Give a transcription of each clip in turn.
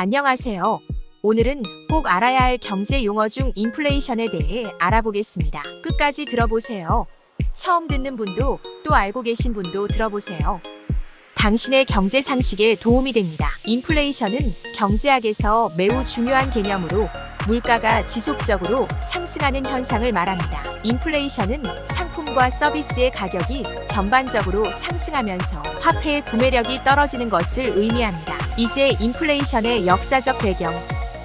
안녕하세요. 오늘은 꼭 알아야 할 경제 용어 중 인플레이션에 대해 알아보겠습니다. 끝까지 들어보세요. 처음 듣는 분도 또 알고 계신 분도 들어보세요. 당신의 경제 상식에 도움이 됩니다. 인플레이션은 경제학에서 매우 중요한 개념으로 물가가 지속적으로 상승하는 현상을 말합니다. 인플레이션은 상품과 서비스의 가격이 전반적으로 상승하면서 화폐의 구매력이 떨어지는 것을 의미합니다. 이제 인플레이션의 역사적 배경,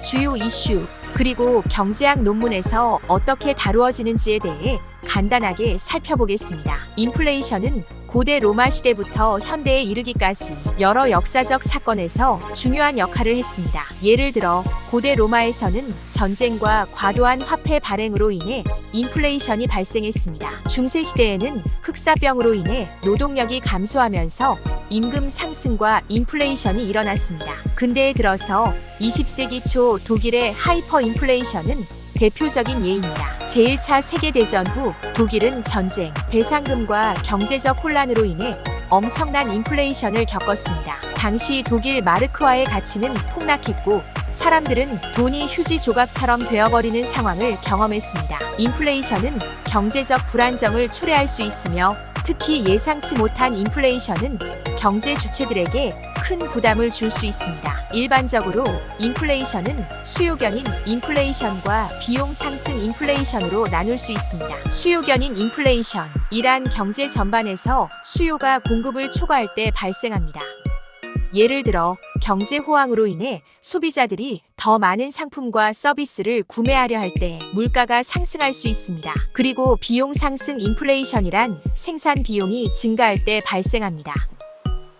주요 이슈, 그리고 경제학 논문에서 어떻게 다루어지는지에 대해 간단하게 살펴보겠습니다. 인플레이션은 고대 로마 시대부터 현대에 이르기까지 여러 역사적 사건에서 중요한 역할을 했습니다. 예를 들어 고대 로마에서는 전쟁과 과도한 화폐 발행으로 인해 인플레이션이 발생했습니다. 중세 시대에는 흑사병으로 인해 노동력이 감소하면서 임금 상승과 인플레이션이 일어났습니다. 근대에 들어서 20세기 초 독일의 하이퍼 인플레이션은 대표적인 예입니다. 제1차 세계대전 후 독일은 전쟁, 배상금과 경제적 혼란으로 인해 엄청난 인플레이션을 겪었습니다. 당시 독일 마르크화의 가치는 폭락했고 사람들은 돈이 휴지 조각처럼 되어버리는 상황을 경험했습니다. 인플레이션은 경제적 불안정을 초래할 수 있으며 특히 예상치 못한 인플레이션은 경제 주체들에게 큰 부담을 줄 수 있습니다. 일반적으로 인플레이션은 수요견인 인플레이션과 비용 상승 인플레이션으로 나눌 수 있습니다. 수요견인 인플레이션이란 경제 전반에서 수요가 공급을 초과할 때 발생합니다. 예를 들어 경제 호황으로 인해 소비자들이 더 많은 상품과 서비스를 구매하려 할 때 물가가 상승할 수 있습니다. 그리고 비용 상승 인플레이션이란 생산 비용이 증가할 때 발생합니다.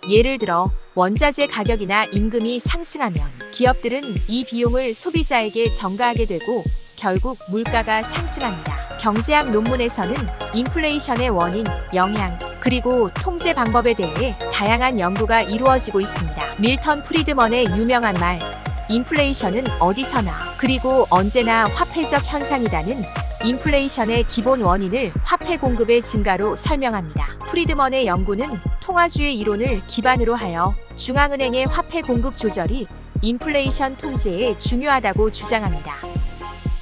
예를 들어 원자재 가격이나 임금이 상승하면 기업들은 이 비용을 소비자에게 전가하게 되고 결국 물가가 상승합니다. 경제학 논문에서는 인플레이션의 원인, 영향, 그리고 통제 방법에 대해 다양한 연구가 이루어지고 있습니다. 밀턴 프리드먼의 유명한 말, 인플레이션은 어디서나 그리고 언제나 화폐적 현상이다는 인플레이션의 기본 원인을 화폐 공급의 증가로 설명합니다. 프리드먼의 연구는 통화주의 이론을 기반으로 하여 중앙은행의 화폐 공급 조절이 인플레이션 통제에 중요하다고 주장합니다.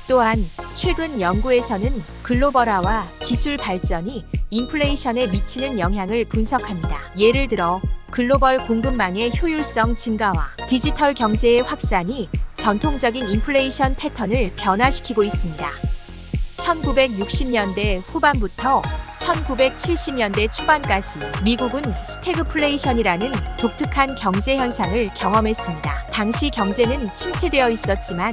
또한 최근 연구에서는 글로벌화와 기술 발전이 인플레이션에 미치는 영향을 분석합니다. 예를 들어 글로벌 공급망의 효율성 증가와 디지털 경제의 확산이 전통적인 인플레이션 패턴을 변화시키고 있습니다. 1960년대 후반부터 1970년대 초반까지 미국은 스태그플레이션이라는 독특한 경제 현상을 경험했습니다. 당시 경제는 침체되어 있었지만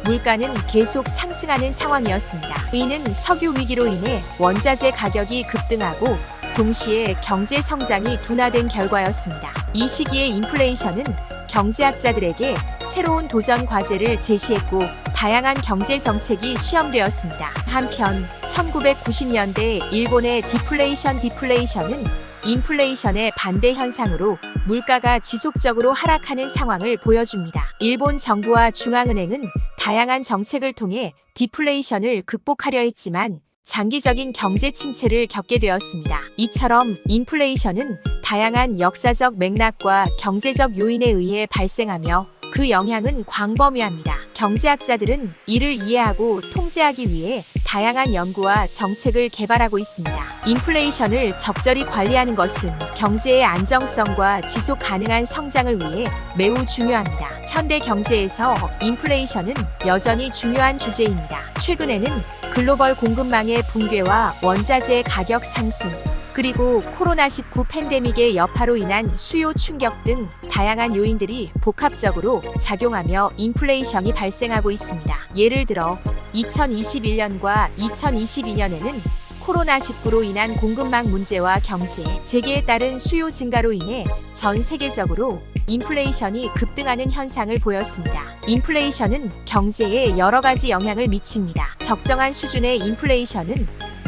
물가는 계속 상승하는 상황이었습니다. 이는 석유 위기로 인해 원자재 가격이 급등하고 동시에 경제 성장이 둔화된 결과였습니다. 이 시기의 인플레이션은 경제학자들에게 새로운 도전 과제를 제시했고 다양한 경제 정책이 시험되었습니다. 한편 1990년대 일본의 디플레이션은 인플레이션의 반대 현상으로 물가가 지속적으로 하락하는 상황을 보여줍니다. 일본 정부와 중앙은행은 다양한 정책을 통해 디플레이션을 극복하려 했지만 장기적인 경제 침체를 겪게 되었습니다. 이처럼 인플레이션은 다양한 역사적 맥락과 경제적 요인에 의해 발생하며 그 영향은 광범위합니다. 경제학자들은 이를 이해하고 통제하기 위해 다양한 연구와 정책을 개발하고 있습니다. 인플레이션을 적절히 관리하는 것은 경제의 안정성과 지속 가능한 성장을 위해 매우 중요합니다. 현대 경제에서 인플레이션은 여전히 중요한 주제입니다. 최근에는 글로벌 공급망의 붕괴와 원자재 가격 상승, 그리고 코로나19 팬데믹의 여파로 인한 수요 충격 등 다양한 요인들이 복합적으로 작용하며 인플레이션이 발생하고 있습니다. 예를 들어 2021년과 2022년에는 코로나19로 인한 공급망 문제와 경제 재개에 따른 수요 증가로 인해 전 세계적으로 인플레이션이 급등하는 현상을 보였습니다. 인플레이션은 경제에 여러 가지 영향을 미칩니다. 적정한 수준의 인플레이션은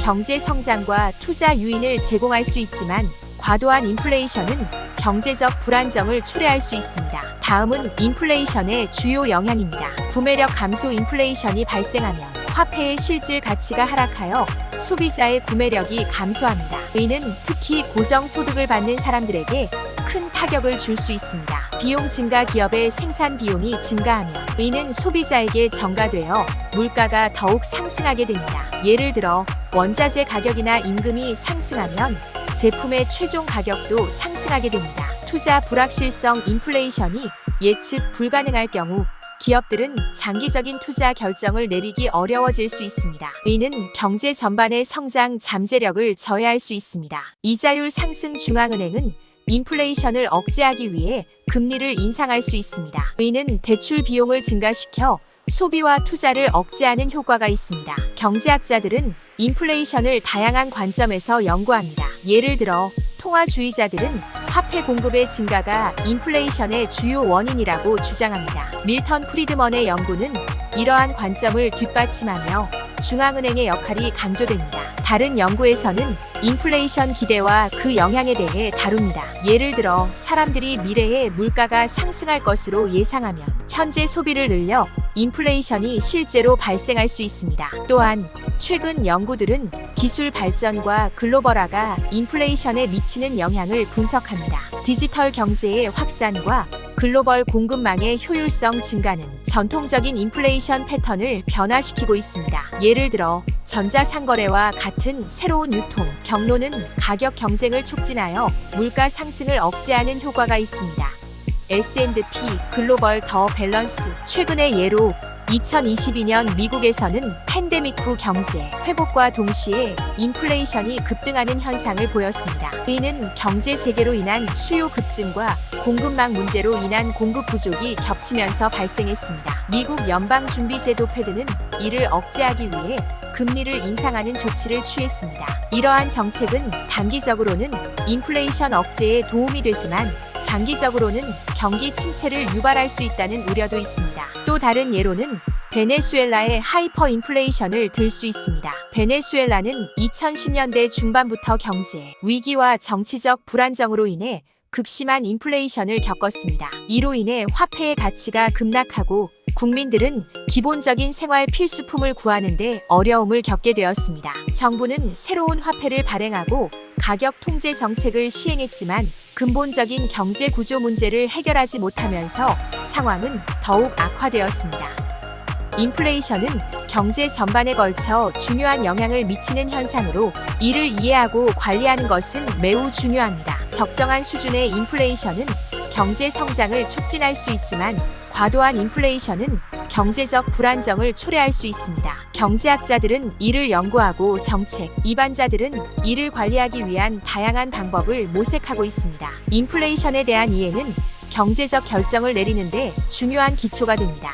경제 성장과 투자 유인을 제공할 수 있지만 과도한 인플레이션은 경제적 불안정을 초래할 수 있습니다. 다음은 인플레이션의 주요 영향입니다. 구매력 감소 인플레이션이 발생하면 화폐의 실질 가치가 하락하여 소비자의 구매력이 감소합니다. 이는 특히 고정소득을 받는 사람들에게 큰 타격을 줄 수 있습니다. 비용 증가 기업의 생산 비용이 증가하면 이는 소비자에게 전가되어 물가가 더욱 상승하게 됩니다. 예를 들어 원자재 가격이나 임금이 상승하면 제품의 최종 가격도 상승하게 됩니다. 투자 불확실성 인플레이션이 예측 불가능할 경우 기업들은 장기적인 투자 결정을 내리기 어려워질 수 있습니다. 이는 경제 전반의 성장 잠재력을 저해할 수 있습니다. 이자율 상승 중앙은행은 인플레이션을 억제하기 위해 금리를 인상할 수 있습니다. 이는 대출 비용을 증가시켜 소비와 투자를 억제하는 효과가 있습니다. 경제학자들은 인플레이션을 다양한 관점에서 연구합니다. 예를 들어 통화주의자들은 화폐 공급의 증가가 인플레이션의 주요 원인이라고 주장합니다. 밀턴 프리드먼의 연구는 이러한 관점을 뒷받침하며 중앙은행의 역할이 강조됩니다. 다른 연구에서는 인플레이션 기대와 그 영향에 대해 다룹니다. 예를 들어 사람들이 미래에 물가가 상승할 것으로 예상하면 현재 소비를 늘려 인플레이션이 실제로 발생할 수 있습니다. 또한 최근 연구들은 기술 발전과 글로벌화가 인플레이션에 미치는 영향을 분석합니다. 디지털 경제의 확산과 글로벌 공급망의 효율성 증가는 전통적인 인플레이션 패턴을 변화시키고 있습니다. 예를 들어 전자상거래와 같은 새로운 유통 경로는 가격 경쟁을 촉진하여 물가 상승을 억제하는 효과가 있습니다. S&P 글로벌 더 밸런스 최근의 예로 2022년 미국에서는 팬데믹 후 경제 회복과 동시에 인플레이션이 급등하는 현상을 보였습니다. 이는 경제 재개로 인한 수요 급증과 공급망 문제로 인한 공급 부족이 겹치면서 발생했습니다. 미국 연방준비제도 패드는 이를 억제하기 위해 금리를 인상하는 조치를 취했습니다. 이러한 정책은 단기적으로는 인플레이션 억제에 도움이 되지만 장기적으로는 경기 침체를 유발할 수 있다는 우려도 있습니다. 또 다른 예로는 베네수엘라의 하이퍼 인플레이션을 들 수 있습니다. 베네수엘라는 2010년대 중반부터 경제 위기와 정치적 불안정으로 인해 극심한 인플레이션을 겪었습니다. 이로 인해 화폐의 가치가 급락하고 국민들은 기본적인 생활 필수품을 구하는 데 어려움을 겪게 되었습니다. 정부는 새로운 화폐를 발행하고 가격 통제 정책을 시행했지만 근본적인 경제 구조 문제를 해결하지 못하면서 상황은 더욱 악화되었습니다. 인플레이션은 경제 전반에 걸쳐 중요한 영향을 미치는 현상으로 이를 이해하고 관리하는 것은 매우 중요합니다. 적정한 수준의 인플레이션은 경제 성장을 촉진할 수 있지만 과도한 인플레이션은 경제적 불안정을 초래할 수 있습니다. 경제학자들은 이를 연구하고 정책, 이반자들은 이를 관리하기 위한 다양한 방법을 모색하고 있습니다. 인플레이션에 대한 이해는 경제적 결정을 내리는데 중요한 기초가 됩니다.